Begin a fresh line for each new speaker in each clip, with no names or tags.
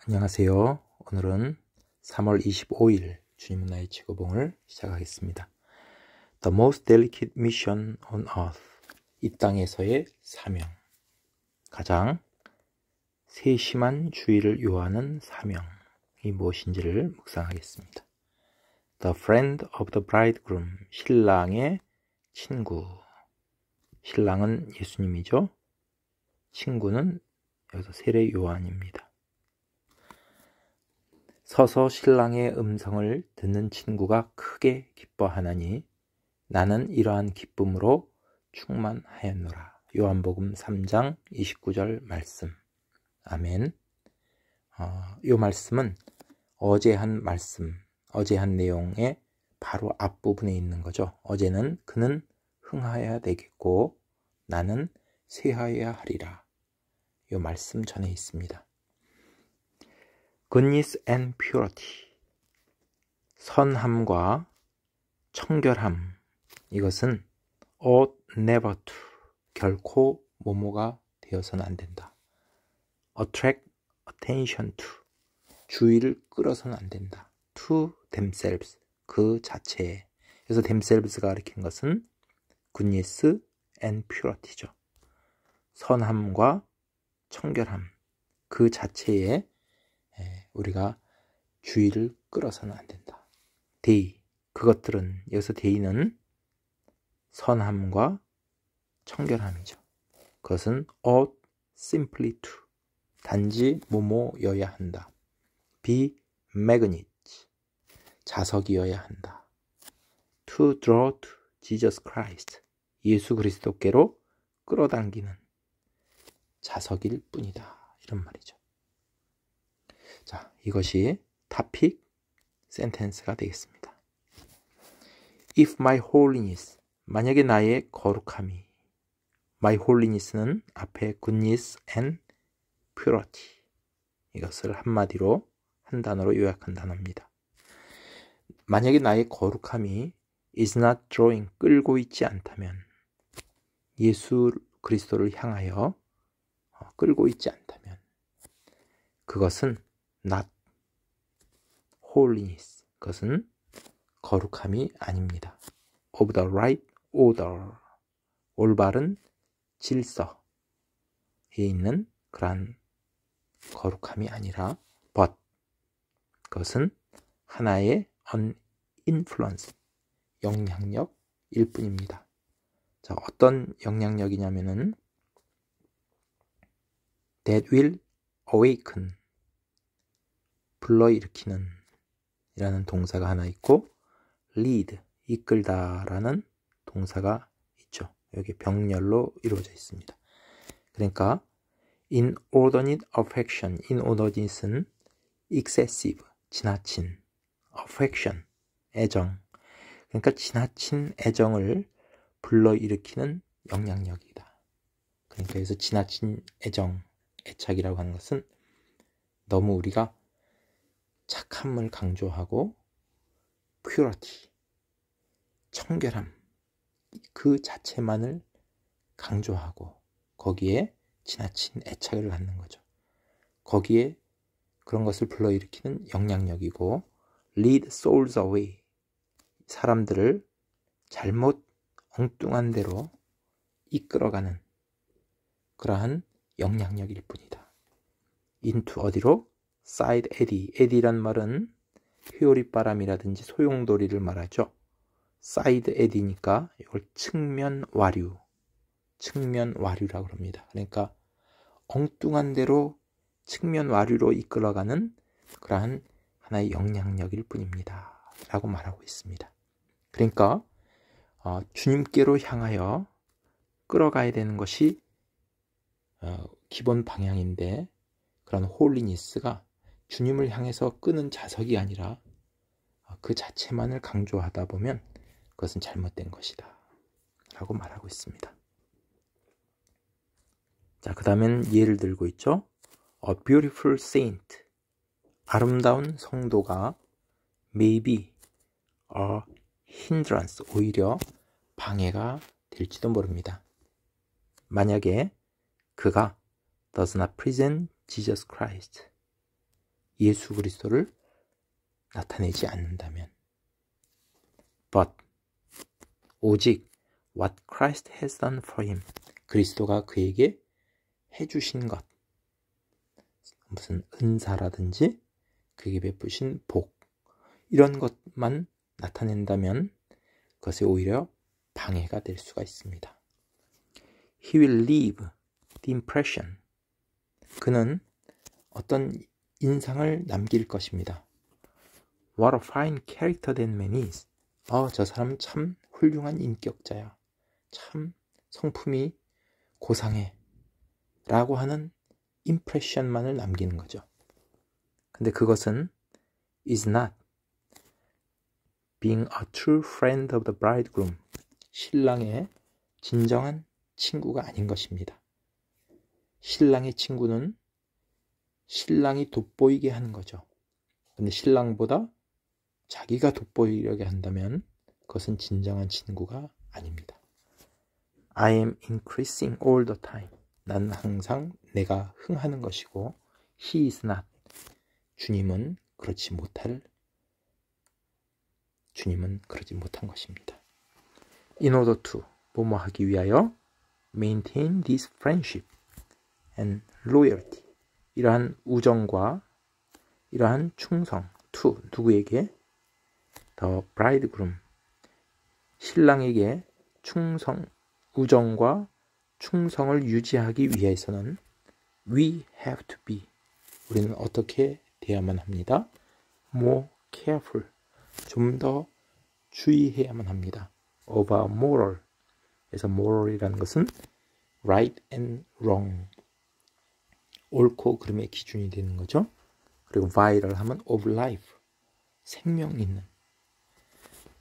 안녕하세요. 오늘은 3월 25일 주님은 나의 직업봉을 시작하겠습니다. The most delicate mission on earth. 이 땅에서의 사명. 가장 세심한 주의를 요하는 사명이 무엇인지를 묵상하겠습니다. The friend of the bridegroom. 신랑의 친구. 신랑은 예수님이죠. 친구는 여기서 세례 요한입니다. 서서 신랑의 음성을 듣는 친구가 크게 기뻐하나니 나는 이러한 기쁨으로 충만하였노라. 요한복음 3장 29절 말씀. 아멘. 이 말씀은 어제 한 말씀, 어제 한 내용의 바로 앞부분에 있는 거죠. 어제는 그는 흥하여야 되겠고 나는 쇠하여야 하리라. 이 말씀 전에 있습니다. Goodness and purity. 선함과 청결함. 이것은 ought never to. 결코 모모가 되어서는 안 된다. Attract attention to. 주의를 끌어서는 안 된다. To themselves. 그 자체에. 그래서 themselves가 가리킨 것은 goodness and purity죠. 선함과 청결함. 그 자체에 우리가 주의를 끌어서는 안 된다. they, 그것들은, 여기서 they는 선함과 청결함이죠. 그것은 ought simply to, 단지 뭐뭐여야 한다. be magnet, 자석이어야 한다. to draw to Jesus Christ, 예수 그리스도께로 끌어당기는 자석일 뿐이다. 이런 말이죠. 자, 이것이 topic sentence가 되겠습니다. If my holiness, 만약에 나의 거룩함이, my holiness는 앞에 goodness and purity, 이것을 한마디로 한 단어로 요약한 단어입니다. 만약에 나의 거룩함이 is not drawing, 끌고 있지 않다면, 예수 그리스도를 향하여 끌고 있지 않다면, 그것은 not holiness, 그것은 거룩함이 아닙니다. of the right order, 올바른 질서에 있는 그러한 거룩함이 아니라 but, 그것은 하나의 an influence, 영향력일 뿐입니다. 자, 어떤 영향력이냐면은 that will awaken, 불러일으키는 이라는 동사가 하나 있고 lead, 이끌다 라는 동사가 있죠. 여기 병렬로 이루어져 있습니다. 그러니까 inordinate affection, inordinate는 excessive, 지나친, affection, 애정, 그러니까 지나친 애정을 불러일으키는 영향력이다. 그러니까 여기서 지나친 애정, 애착이라고 하는 것은 너무 우리가 착함을 강조하고 purity, 청결함, 그 자체만을 강조하고 거기에 지나친 애착을 갖는 거죠. 거기에 그런 것을 불러일으키는 영향력이고 lead souls away, 사람들을 잘못 엉뚱한 데로 이끌어가는 그러한 영향력일 뿐이다. into 어디로? side eddy, eddy란 말은 회오리바람이라든지 소용돌이를 말하죠. side eddy니까 이걸 측면 와류라고 합니다. 그러니까 엉뚱한 대로 측면 와류로 이끌어가는 그러한 하나의 영향력일 뿐입니다. 라고 말하고 있습니다. 그러니까 주님께로 향하여 끌어가야 되는 것이 기본 방향인데 그런 홀리니스가 주님을 향해서 끄는 자석이 아니라 그 자체만을 강조하다 보면 그것은 잘못된 것이다 라고 말하고 있습니다. 자, 그 다음엔 예를 들고 있죠. A beautiful saint, 아름다운 성도가 may be a hindrance, 오히려 방해가 될지도 모릅니다. 만약에 그가 does not present Jesus Christ, 예수 그리스도를 나타내지 않는다면. But 오직 what Christ has done for him, 그리스도가 그에게 해주신 것, 무슨 은사라든지 그에게 베푸신 복, 이런 것만 나타낸다면 그것이 오히려 방해가 될 수가 있습니다. He will leave the impression, 그는 어떤 인상을 남길 것입니다. What a fine character that man is. 저 사람은 참 훌륭한 인격자야. 참 성품이 고상해. 라고 하는 임프레션만을 남기는 거죠. 근데 그것은 is not being a true friend of the bridegroom. 신랑의 진정한 친구가 아닌 것입니다. 신랑의 친구는 신랑이 돋보이게 하는 거죠. 근데 신랑보다 자기가 돋보이려게 한다면 그것은 진정한 친구가 아닙니다. I am increasing all the time. 나는 항상 내가 흥하는 것이고 He is not. 주님은 그러지 못한 것입니다. In order to, 뭐뭐 하기 위하여 maintain this friendship and loyalty. 이러한 우정과 이러한 충성, to, 누구에게? The bridegroom. 신랑에게 우정과 충성을 유지하기 위해서는 we have to be, 우리는 어떻게 돼야만 합니다. more careful, 좀 더 주의해야만 합니다. of a moral, 그래서 moral이라는 것은 right and wrong, 옳고 그름의 기준이 되는 거죠. 그리고 vital 하면 of life, 생명 있는,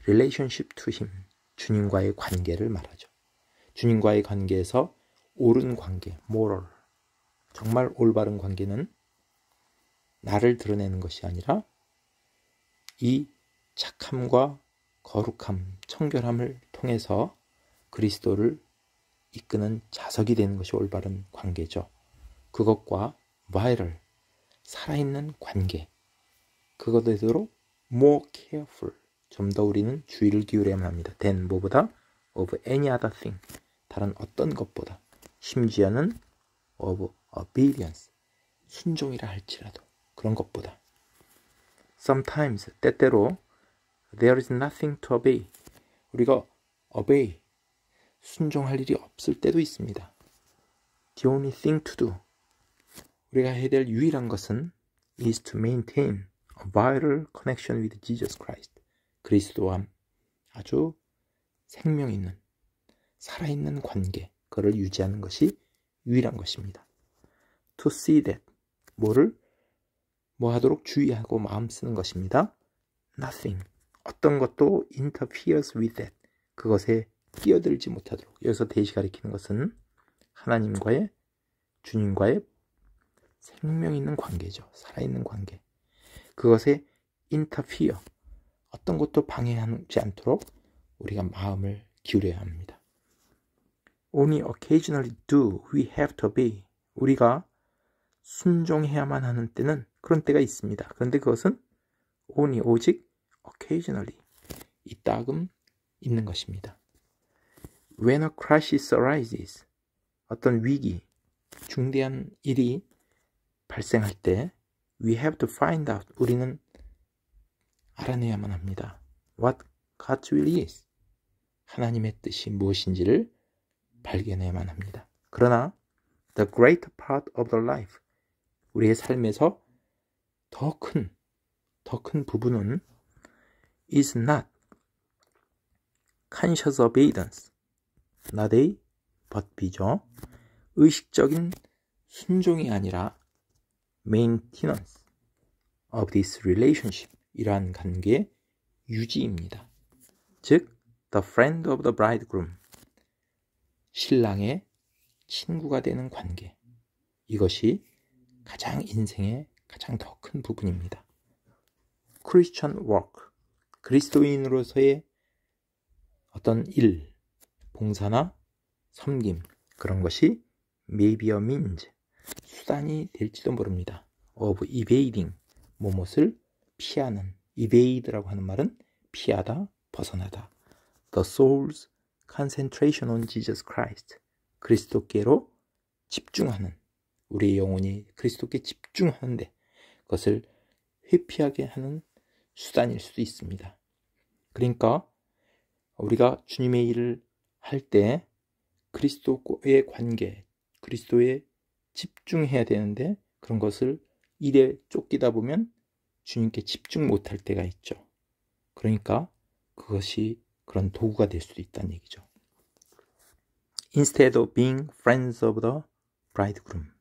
relationship to him, 주님과의 관계를 말하죠. 주님과의 관계에서 옳은 관계, moral, 정말 올바른 관계는 나를 드러내는 것이 아니라 이 착함과 거룩함, 청결함을 통해서 그리스도를 이끄는 자석이 되는 것이 올바른 관계죠. 그것과 vital, 살아있는 관계, 그것에도 more careful, 좀 더 우리는 주의를 기울여야만 합니다. than, 뭐보다? of any other thing, 다른 어떤 것보다, 심지어는 of obedience, 순종이라 할지라도 그런 것보다. Sometimes, 때때로 there is nothing to obey, 우리가 obey, 순종할 일이 없을 때도 있습니다. The only thing to do, 우리가 해야 될 유일한 것은 is to maintain a vital connection with Jesus Christ, 그리스도와 아주 생명 있는, 살아있는 관계, 그걸 유지하는 것이 유일한 것입니다. To see that, 뭐 하도록 주의하고 마음 쓰는 것입니다. Nothing, 어떤 것도 interferes with that, 그것에 끼어들지 못하도록. 여기서 대시 가리키는 것은 하나님과의, 주님과의 생명 있는 관계죠. 살아있는 관계. 그것에 interfere, 어떤 것도 방해하지 않도록 우리가 마음을 기울여야 합니다. Only occasionally do we have to obey. 우리가 순종해야만 하는 때는 그런 때가 있습니다. 그런데 그것은 only, 오직 occasionally, 이따금 있는 것입니다. When a crisis arises, 어떤 위기, 중대한 일이 발생할 때 we have to find out, 우리는 알아내야만 합니다. What God's will is, 하나님의 뜻이 무엇인지를 발견해야만 합니다. 그러나 the greater part of the life, 우리의 삶에서 더 큰 부분은 is not conscious obedience, not A, but B죠. 의식적인 순종이 아니라 maintenance of this relationship, 이러한 관계의 유지입니다. 즉, the friend of the bridegroom, 신랑의 친구가 되는 관계, 이것이 가장 인생의 가장 더 큰 부분입니다. Christian work, 그리스도인으로서의 어떤 일, 봉사나 섬김, 그런 것이 may be a means, 수단이 될지도 모릅니다. of evading, 무엇을 피하는, evade라고 하는 말은 피하다, 벗어나다. The soul's concentration on Jesus Christ. 그리스도께로 집중하는, 우리의 영혼이 그리스도께 집중하는데 그것을 회피하게 하는 수단일 수도 있습니다. 그러니까 우리가 주님의 일을 할 때 그리스도의 관계, 그리스도에 집중해야 되는데 그런 것을 일에 쫓기다 보면 주님께 집중 못할 때가 있죠. 그러니까 그것이 그런 도구가 될 수도 있다는 얘기죠. Instead of being friends of the bridegroom,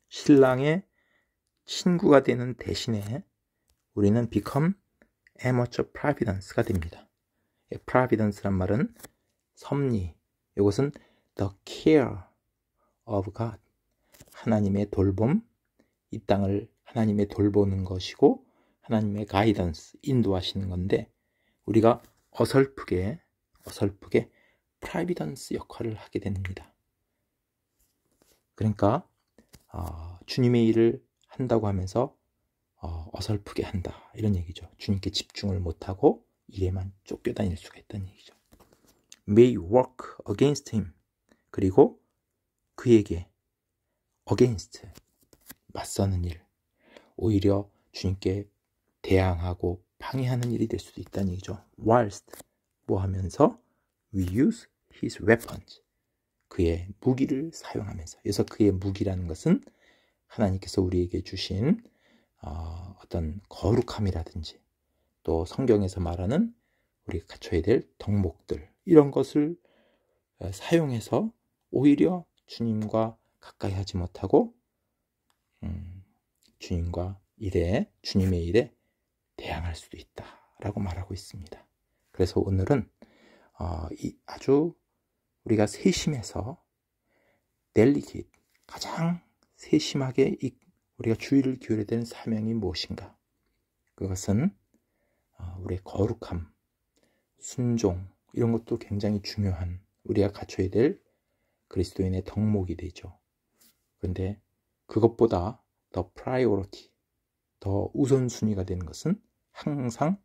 신랑의 친구가 되는 대신에 우리는 become amateur providence가 됩니다. providence란 말은 섭리, 이것은 the care of God, 하나님의 돌봄, 이 땅을 하나님의 돌보는 것이고 하나님의 가이던스, 인도하시는 건데 우리가 어설프게 프라이비던스 역할을 하게 됩니다. 그러니까 주님의 일을 한다고 하면서 어설프게 한다, 이런 얘기죠. 주님께 집중을 못하고 일에만 쫓겨다닐 수가 있다는 얘기죠. May work against him, 그리고 그에게 against, 맞서는 일, 오히려 주님께 대항하고 방해하는 일이 될 수도 있다는 얘기죠. Whilst, 뭐 하면서 we use his weapons, 그의 무기를 사용하면서. 그래서 그의 무기라는 것은 하나님께서 우리에게 주신 어떤 거룩함이라든지 또 성경에서 말하는 우리가 갖춰야 될 덕목들, 이런 것을 사용해서 오히려 주님과 가까이 하지 못하고 주님의 일에 대항할 수도 있다라고 말하고 있습니다. 그래서 오늘은 아주 우리가 세심해서 delicate, 가장 세심하게 우리가 주의를 기울여야 되는 사명이 무엇인가? 그것은 우리의 거룩함, 순종, 이런 것도 굉장히 중요한, 우리가 갖춰야 될 그리스도인의 덕목이 되죠. 그런데 그것보다 더 priority, 더 우선순위가 되는 것은 항상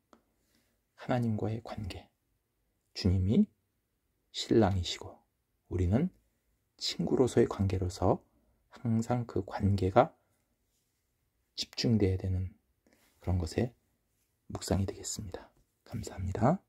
하나님과의 관계, 주님이 신랑이시고 우리는 친구로서의 관계로서 항상 그 관계가 집중되어야 되는 그런 것에 묵상이 되겠습니다. 감사합니다.